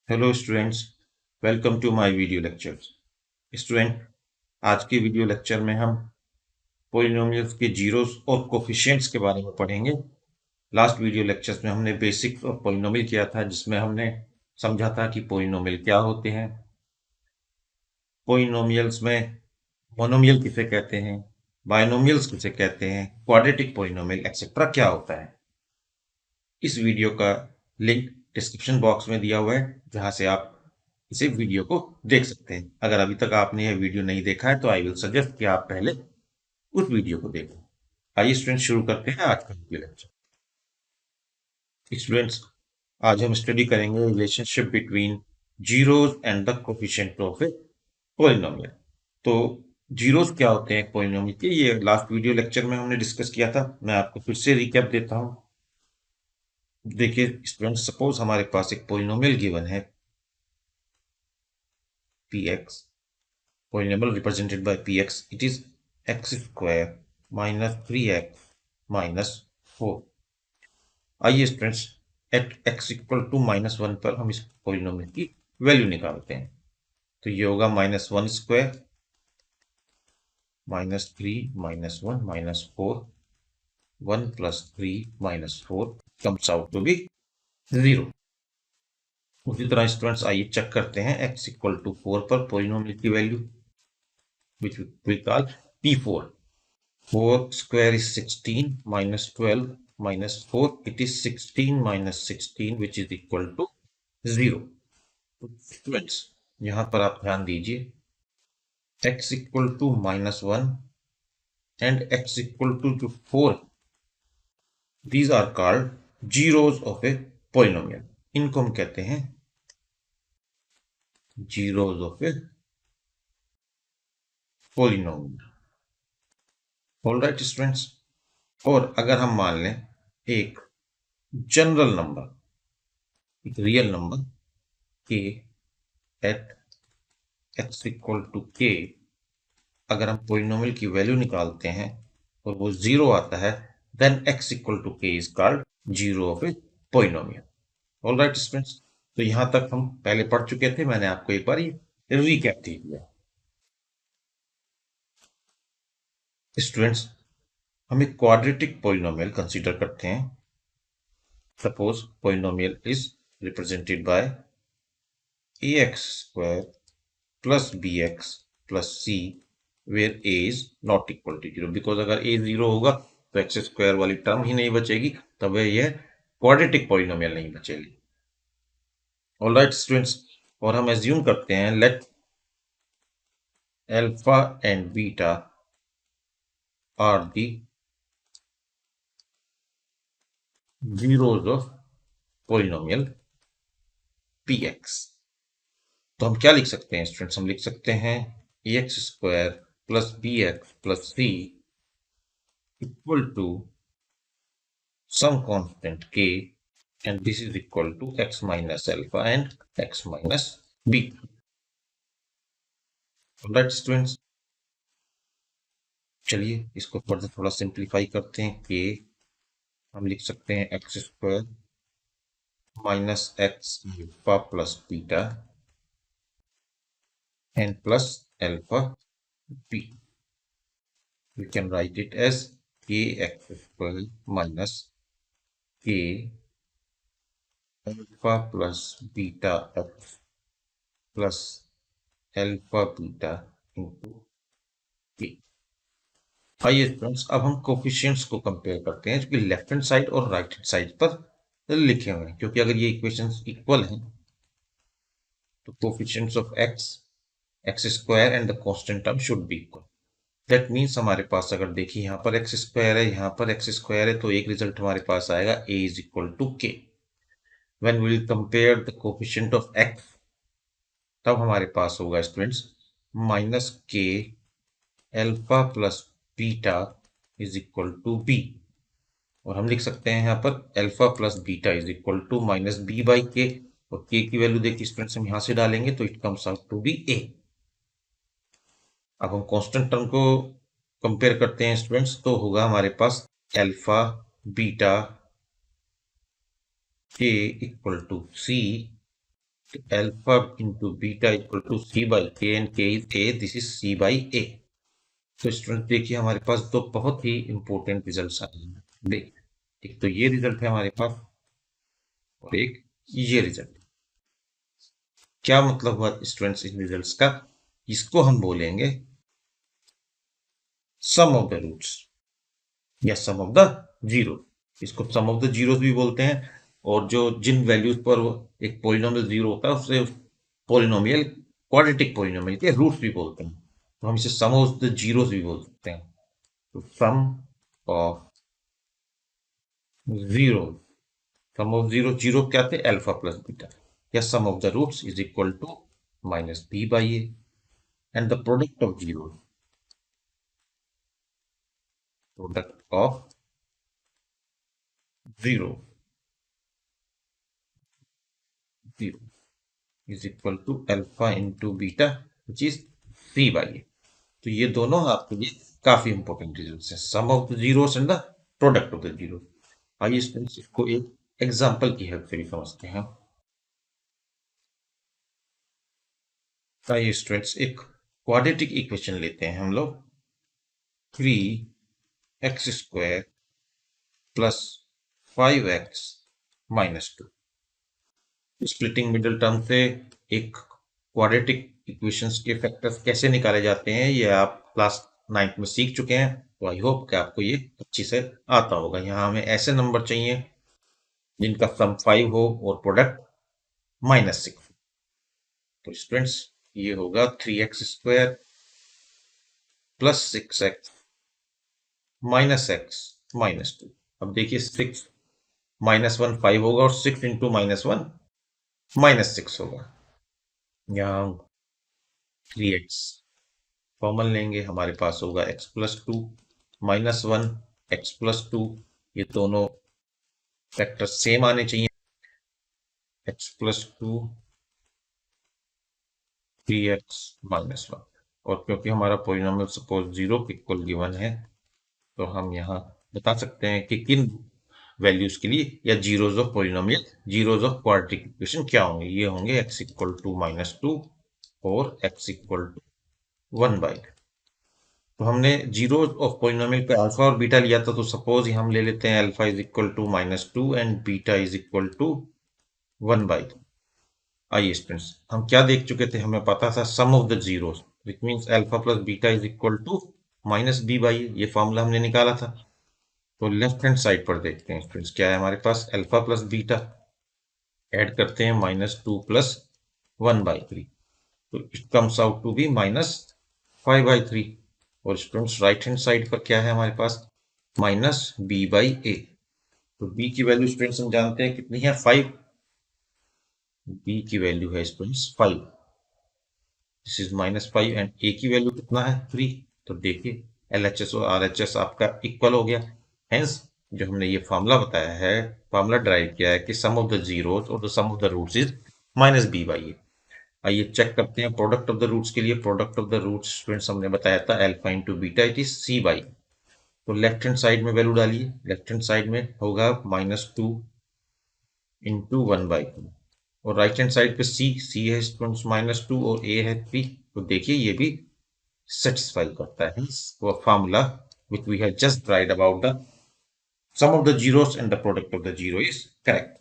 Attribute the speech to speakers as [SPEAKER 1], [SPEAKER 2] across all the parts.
[SPEAKER 1] Hello students, welcome to my video lectures. Students, आज के video lecture में हम पॉलिनोमियल्स के जीरोस और कोफिशिएंट्स के बारे में पढ़ेंगे। लास्ट वीडियो लेक्चर्स में हमने बेसिक्स ऑफ पॉलिनोमियल किया था, जिसमें हमने समझा था कि पॉलिनोमियल क्या होते हैं, पॉलिनोमियल्स में मोनोमियल किसे कहते हैं, बायनोमियल्स किसे कहते हैं, क्वाड्रेटिक पॉलिनोमियल एक्सेट्रा क्या होता है। इस वीडियो का लिंक डिस्क्रिप्शन बॉक्स में दिया हुआ है, जहां से आप इसे वीडियो को देख सकते हैं। अगर अभी तक आपने यह वीडियो नहीं देखा है तो आई विल सजेस्ट कि आप पहले उस वीडियो को देखें। आइए स्टूडेंट्स, शुरू करते हैं आज का वीडियो लेक्चर। स्टूडेंट्स, आज हम स्टडी करेंगे relationship between zeros and the coefficient of a polynomial. तो जीरोस क्या होते हैं पॉलिनोमियल के, ये लास्ट वीडियो लेक्चर में हमने डिस्कस किया था। मैं आपको फिर से रिकैप देता हूं। देखिए स्टूडेंट्स, सपोज हमारे पास एक पॉलिनोमियल गिवन है px, polynomial represented by px, it is x square minus 3x minus 4। आइए students, at x equal to -1 पर हम इस पॉलिनोमियल की वैल्यू निकालते हैं। तो ये होगा -1² -3 -1 -4, 1 + 3 - 4 comes out to be 0। उसी तरह स्टूडेंट्स, आइए चेक करते हैं x इक्वल टू 4 पर पॉलिनोमियल की value, which we call p4। 4 square is 16 minus 12 minus 4, it is 16 minus 16, which is equal to 0। तो स्टूडेंट्स, यहां पर आप ध्यान दीजिए, x equal to -1 and x equal to 4, these are called zeros of a polynomial। इनको हम कहते हैं zeros of a polynomial। Alright students, और अगर हम मान लें एक जनरल नंबर, एक real number k at x equal to k, अगर हम पॉलिनोमियल की वैल्यू निकालते हैं और वो 0 आता है, then x equal to k is called zero of a polynomial. Alright students, तो यहां तक हम पहले पढ़ चुके थे, मैंने आपको एक बार ये रिकैप दे दिया। स्टूडेंट्स, हम एक क्वाड्रेटिक पॉलिनोमियल कंसीडर करते हैं। Suppose polynomial is represented by ax² plus bx plus c where a is not equal to 0। Because अगर a 0 होगा तो x² वाली टर्म ही नहीं बचेगी, तब यह क्वाड्रेटिक पॉलिनोमियल नहीं बचेगी। ऑलराइट स्टूडेंट्स, और हम एज्यूम करते हैं let alpha and beta are the zeros of polynomial px। तो हम क्या लिख सकते हैं स्टूडेंट्स, हम लिख सकते हैं ax² plus bx plus c equal to some constant k, and this is equal to x minus alpha and x minus beta। Right students, चलिए इसको फर्दर थोड़ा सिंप्लीफाई करते हैं। k हम लिख सकते हैं x² minus x alpha plus beta and plus alpha b। We can write it as kx² minus k alpha plus beta x plus alpha beta into k। आइए स्टूडेंट्स, अब हम कोफिशिएंट्स को कंपेयर करते हैं, जो कि लेफ्ट हैंड साइड और right hand side पर लिखे हुए हैं। क्योंकि अगर ये इक्वेशंस इक्वल हैं तो coefficients of x² and the constant term should be equal. That means हमारे पास अगर देखिए यहाँ पर x² है, यहाँ पर x² है, तो एक रिजल्ट हमारे पास आएगा a is equal to k। When we will compare the coefficient of x, तब हमारे पास होगा students -k alpha plus beta is equal to b। और हम लिख सकते हैं यहाँ पर alpha plus beta is equal to -b/k, और k की वैल्यू देखिए स्टूडेंट्स हम यहाँ से डालेंगे तो it comes out to be a। अब हम कांस्टेंट टर्म को कंपेयर करते हैं स्टूडेंट्स, तो होगा हमारे पास alpha beta a equal to c, alpha into beta equal to c by k, and k is a, this is c by a. तो स्टूडेंट देखिए हमारे पास दो बहुत ही इंपॉर्टेंट रिजल्ट्स आए हैं। देख, एक तो ये रिजल्ट है हमारे पास और एक ये रिजल्ट। क्या मतलब हुआ स्टूडेंट्स इन रिजल्ट्स का? इसको हम बोलेंगे सम ऑफ द रूट्स या सम ऑफ द जीरो। इसको सम ऑफ द जीरोस भी बोलते हैं, और जो जिन वैल्यूज पर एक पोलिनोमियल जीरो होता है उसे पोलिनोमियल क्वाड्रेटिक पोलिनोमियल के रूट्स भी बोलते हैं। तो हम इसे सम ऑफ द जीरोस भी बोल सकते हैं। तो sum of zero, sum of zero, zero क्या थे? अल्फा प्लस बीटा, या sum of the roots is equal to minus B by A, and the product of zero, product of zero zero is equal to alpha into beta which is C by A. तो ये दोनों आपके लिए काफी important results हैं, sum of the zeros and the product of the zero. आइए students इसको एक एग्जांपल की हेल्प से भी समझते हैं। आइए स्टूडेंट्स एक क्वाड्रेटिक इक्वेशन लेते हैं हम लोग, 3x² plus 5x minus 2। Splitting middle term से एक क्वाड्रेटिक इक्वेशंस के फैक्टर्स कैसे निकाले जाते हैं ये आप क्लास 9th में सीख चुके हैं। तो आई होप कि आपको ये अच्छी से आता होगा। यहाँ हमें ऐसे नंबर चाहिए जिनका सम 5 हो और प्रोडक्ट -6। तो स्टूडेंट्स ये होगा 3x² plus 6x minus x minus 2। अब देखिए 6 -1 5 होगा और 6 इंटू -1 -6 होगा। यहाँ 3x कॉमन लेंगे, हमारे पास होगा x प्लस 2 -1 x प्लस 2। ये दोनों फैक्टर सेम आने चाहिए, x प्लस 2 3x -1। और क्योंकि हमारा पोलिनोमियल सपोज 0 के इक्वल गिवन है, तो हम यहाँ बता सकते हैं कि किन वैल्यूज के लिए या zeros of polynomial, zeros of quadratic equation क्या होंगे। ये होंगे x इक्वल टू -2 और x इक्वल टू 1/। तो हमने जीरो ऑफ पोलिनोमियल पे अल्फा और बीटा लिया था, तो सपोज हम ले लेते हैं alpha is equal to -2 and beta is equal to 1/। आइए स्टूडेंट्स हम क्या देख चुके थे, हमें पता था sum of the zeros which means alpha plus beta is equal to -b/a। ये फॉर्मूला हमने निकाला था। तो लेफ्ट हैंड साइड पर देखते हैं स्टूडेंट्स क्या है हमारे पास, अल्फा प्लस बीटा ऐड करते हैं -2 प्लस 1/3, तो it comes out to be -5/3। और स्टूडेंट्स राइट हैंड साइड पर क्या है हमारे पास, -b/a। तो b की वैल्यू स्टूडेंट्स हम जानते हैं कितनी है, 5। b की वैल्यू है students 5, this is -5, and a की वैल्यू कितना है, 3। तो देखिए LHS और RHS आपका इक्वल हो गया। हेंस जो हमने ये फॉर्मूला बताया है, फॉर्मूला ड्राइव किया है कि सम ऑफ द जीरोस और the sum of the roots is -b/a। आइए चेक करते हैं प्रोडक्ट ऑफ द रूट्स के लिए। Product of the roots students हमने बताया था alpha into beta it is c/। तो लेफ्ट हैंड साइड में वैल्यू डालिए, लेफ्ट हैंड साइड में होगा -2 इंटू 1/2, और राइट हैंड साइड पे c है स्टूडेंट्स -2 और a है 3। तो देखिए ये भी सेटिस्फाई करता है वो formula which we have just tried about the sum of the zeros and the product of the zero is correct।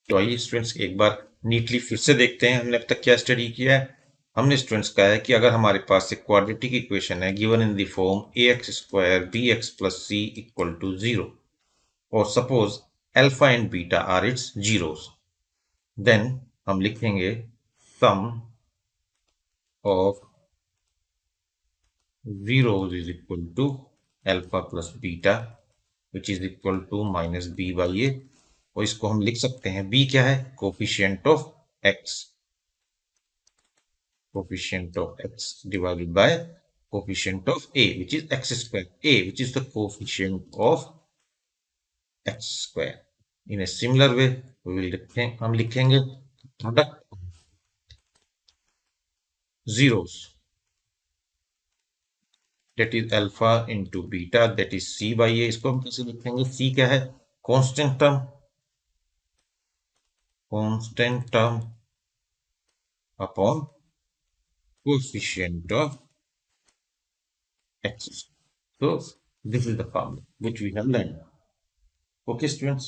[SPEAKER 1] तो आइए स्टूडेंट्स एक बार नीटली फिर से देखते हैं हमने अब तक क्या स्टडी किया है। हमने स्टूडेंट्स कहा है कि अगर हमारे पास एक क्वाड्रेटिक इक्वेशन है given in the form ax² bx plus c equal to 0, और suppose alpha and beta are its zeros, then हम लिखेंगे sum of zeros is equal to alpha plus beta which is equal to -b/a। और इसको हम लिख सकते हैं, b क्या है, coefficient of x, coefficient of x divided by coefficient of a which is x², a which is the coefficient of x²। in a similar way हम लिखेंगे product zeros that is alpha into beta, that is c by a। इसको हम कैसे लिखेंगे? c क्या है? Constant term, constant term upon coefficient of x। So this is the formula which we have learned. Okay, students.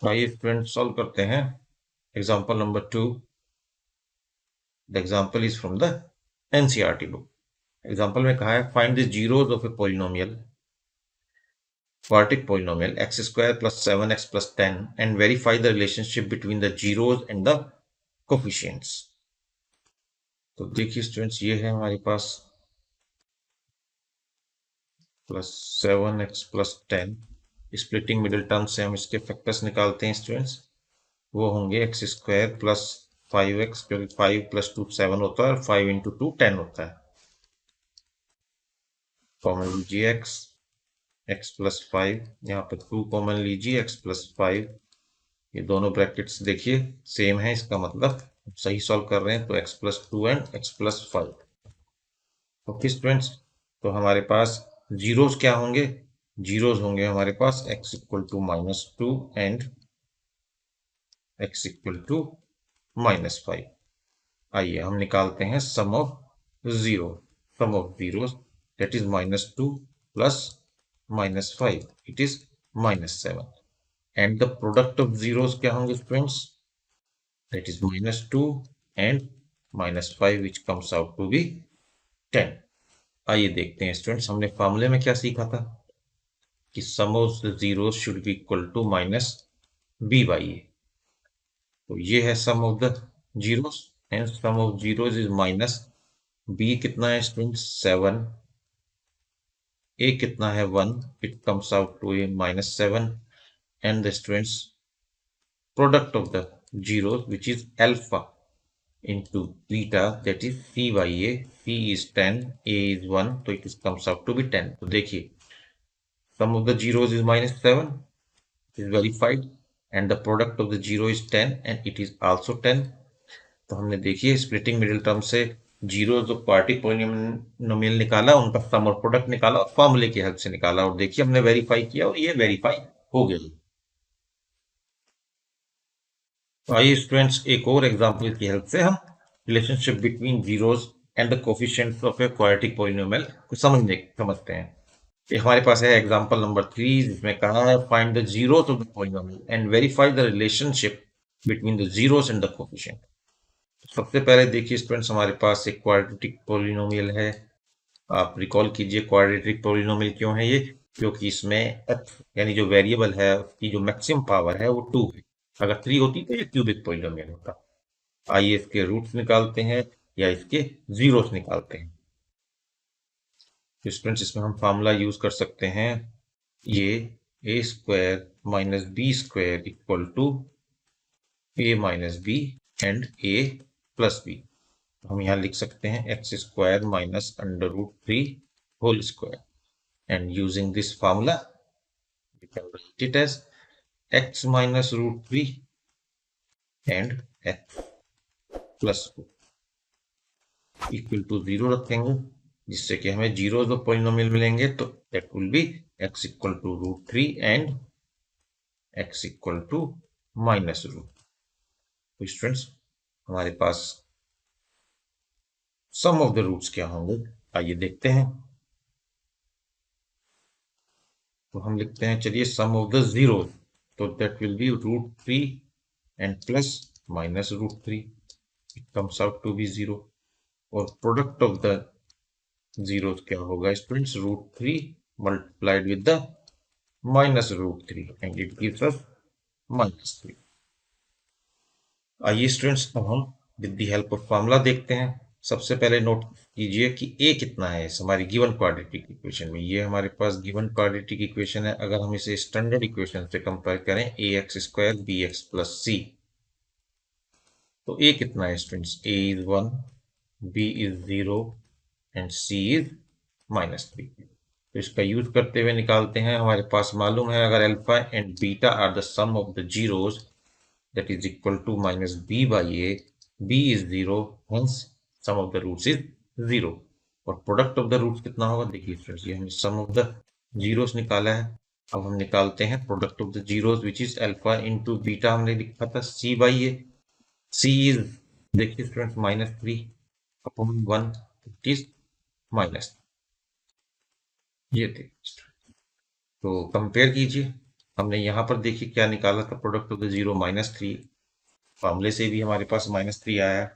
[SPEAKER 1] आइए student solve करते हैं example number 2। The example is from the NCERT book. Example में कहा है find the zeros of a polynomial, quadratic polynomial x square plus 7x plus 10 and verify the relationship between the zeros and the coefficients। तो देखिए students, ये है हमारे पास plus 7x plus 10। Splitting middle term से हम इसके फैक्टर्स निकालते हैं स्टूडेंट्स। वो होंगे एक्स स्क्वायर प्लस 5x, क्योंकि 5 प्लस 2 7 होता है और 5 इंटू 2 10 होता है। कॉमन लीजिए एक्स प्लस 5, यहाँ पर 2 कॉमन लीजिए, एक्स प्लस 5। ये दोनों ब्रैकेट्स देखिए सेम है, इसका मतलब सही सॉल्व कर रहे हैं। तो x plus 2 and x plus 5। Okay students, तो हमारे पास जीरोस क्या होंगे? जीरोस होंगे हमारे पास x equal to -2 and x equal to -5। आइए हम निकालते हैं sum of zero. Sum of zeros that is -2 plus -5, it is -7। And the product of zeros क्या होंगे students? That is -2 and -5 which comes out to be 10। आइए देखते हैं students, हमने फॉर्मूले में क्या सीखा था कि sum of the zeros should be equal to minus B by A. तो ये है sum of the zeros and sum of zeros is minus B कितना है स्टूडेंट्स? 7। ए कितना है? 1। It comes out to a -7 and the students product of the zeros which is alpha into beta, that is c by a। c is 10, a is 1, तो it comes out to be 10। तो देखिए sum of the zeros is -7, is verified, and the product of the zero is 10 and it is also 10। तो हमने देखिए splitting middle term से zero जो quadratic polynomial निकाला, उनका सम और प्रोडक्ट निकाला और फॉर्मूले की हेल्प से निकाला, और देखिए हमने वेरीफाई किया और ये वेरीफाई हो गया। तो आइए स्टूडेंट्स एक और एग्जांपल की हेल्प से हम relationship between zeros and the coefficients of a quadratic polynomial को समझते हैं। ये हमारे पास है एग्जांपल नंबर 3, जिसमें कहा है find the zeros of the polynomial and verify the relationship between the zeros and the coefficient. सबसे पहले देखिए स्टूडेंट्स, हमारे पास एक क्वाड्रेटिक पॉलिनोमियल है। आप रिकॉल कीजिए क्वाड्रेटिक पॉलिनोमियल क्यों है ये? क्योंकि इसमें f यानी जो वेरिएबल है उसकी जो मैक्सिमम पावर है वो 2 है। अगर 3 होती तो ये क्यूबिक पॉलिनोमियल होता। आइए इसके रूट्स निकालते हैं या इसके जीरोस निकालते हैं। तो स्टूडेंट्स इसमें हम फार्मूला यूज कर सकते हैं, ये A square minus B square equal to A minus B and A plus B. हम यहाँ लिख सकते हैं x square minus √3 whole square, and using this formula we can write it as x minus √3 and x plus 2 equal to 0 रखेंगे, जिससे कि हमें zero of polynomial मिलेंगे। तो that will be x equal to √3 and x equal to -√। तो students हमारे पास sum of the roots क्या होंगे, आइए देखते हैं। तो हम लिखते हैं, चलिए सम ऑफ द जीरो, तो that will be √3 and plus -√3, it comes out to be 0। और प्रोडक्ट ऑफ द जीरो क्या होगा students? √3 multiplied with the -√3 and it gives us -3। आइए स्टूडेंट्स अब हम with the help of formula देखते हैं। सबसे पहले नोट कीजिए कि a कितना है इस हमारी गिवन क्वाड्रेटिक इक्वेशन में। ये हमारे पास गिवन क्वाड्रेटिक इक्वेशन है। अगर हम इसे स्टैंडर्ड इक्वेशन से कंपेयर करें, ax² bx + c, तो a कितना है students? a is 1, b is 0 and c is -3। तो इसका यूज करते हुए निकालते हैं। हमारे पास मालूम है, अगर alpha and beta are the sum of the zeros, that is equal to minus b by a. b is 0, hence sum of the roots is 0. और प्रोडक्ट ऑफ द रूट्स कितना होगा, देखिए फ्रेंड्स ये हमने सम ऑफ द जीरोस निकाला है, अब हम निकालते हैं product of the zeros which is alpha into beta, हमने लिखा था c by A. c is, देखिए students, -3 upon 1, it is minus, ये थे. तो कंपेयर कीजिए, हमने यहाँ पर देखिए क्या निकाला था, प्रोडक्ट ऑफ द जीरो -3, फॉर्मूले से भी हमारे पास -3 आया.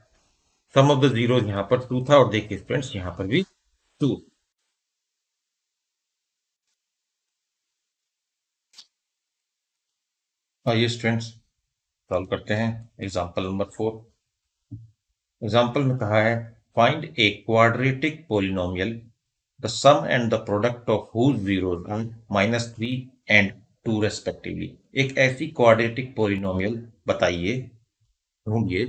[SPEAKER 1] सम ऑफ द जीरो यहाँ पर 2 था, और देखिए फ्रेंड्स यहाँ पर भी 2. आइए स्टूडेंट्स सॉल्व करते हैं एग्जांपल नंबर 4. एग्जांपल में कहा है find a quadratic polynomial the sum and the product of whose zeros are -3 and 2 respectively. एक ऐसी क्वाड्रेटिक पोलिनोमियल बताइए, ढूंढिए,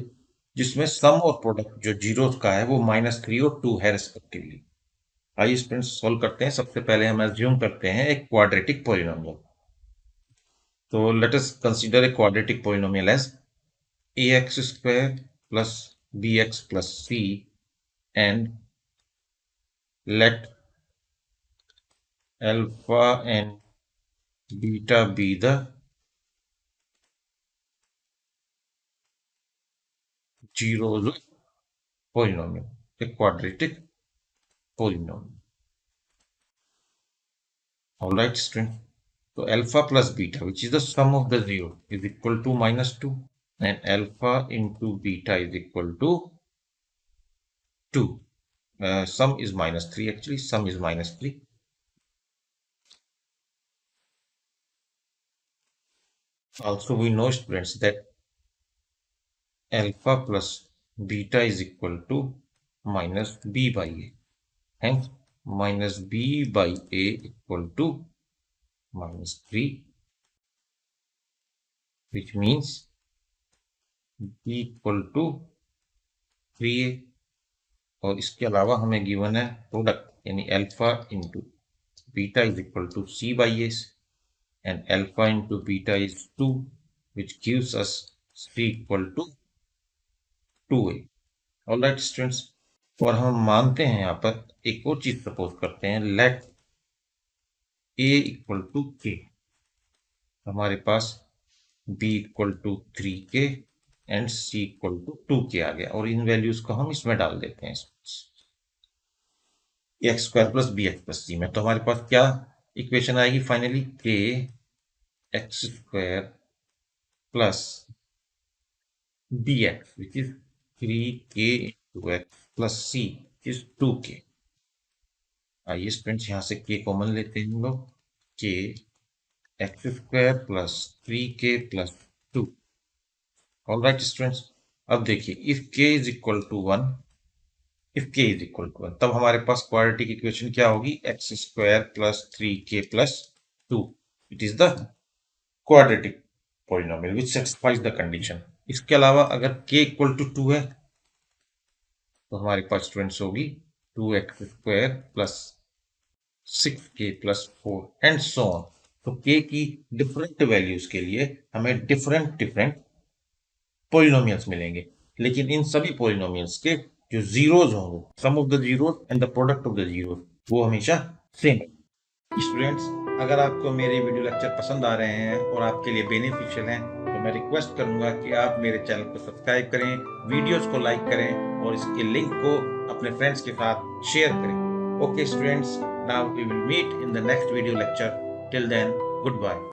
[SPEAKER 1] जिसमें सम और प्रोडक्ट जो जीरोस का है वो -3 और 2 है रेस्पेक्टिवली. आइए फ्रेंड्स सॉल्व करते हैं. सबसे पहले हम एज्यूम करते हैं एक क्वाड्रेटिक पोलिनोमियल. तो let us consider a quadratic polynomial as ax square plus bx plus c, and let alpha and beta be the zeros of polynomial, a quadratic polynomial. All right, student. So alpha plus beta, which is the sum of the zero, is equal to -2, and alpha into beta is equal to 2. Sum is -3, actually sum is -3. Also we know, students, that alpha plus beta is equal to minus b by a. Hence minus b by a equal to -3, which means b equal to 3a. और इसके अलावा हमें given है product, यानी alpha into beta is equal to c by a, and alpha into beta is 2, which gives us c equal to 2a. All right students. और हम मानते हैं यहाँ पर एक और चीज सपोज करते हैं, let a equal to k. हमारे पास b equal to 3k and c equal to 2k आ गया, और इन वैल्यूज को हम इसमें डाल देते हैं x square plus B x plus C में. तो हमारे पास क्या इक्वेशन आएगी finally, k x square plus B x which is 3k into x plus C is 2k. आइए स्टूडेंट्स यहाँ से k कॉमन लेते हैं हम लोग, k x square plus 3k plus 2. All right students. अब देखिए if k is equal to 1, if k is equal to 1, तब हमारे पास क्वाड्रेटिक इक्वेशन क्या होगी, x square plus 3k plus 2. It is the quadratic polynomial which satisfies the condition. इसके अलावा अगर k इक्वल टू 2 है तो हमारे पास स्टूडेंट्स होगी 2x square plus 6k plus 4 and so on. तो k की डिफरेंट वैल्यूज के लिए हमें डिफरेंट पॉलिनोमियल्स मिलेंगे, लेकिन इन सभी पॉलिनोमियल्स के जो जीरोज होंगे, sum of the zeros and the product of the zeros, वो हमेशा सेम है. स्टूडेंट्स, अगर आपको मेरे वीडियो लेक्चर पसंद आ रहे हैं और आपके लिए बेनिफिशियल हैं, तो मैं रिक्वेस्ट करूंगा कि आप मेरे चैनल को सब्सक्राइब करें, वीडियोस को लाइक करें और इसके लिंक को अपने फ्रेंड्स के साथ शेयर करें. Okay students, now we will meet in the next video lecture. Till then, good bye.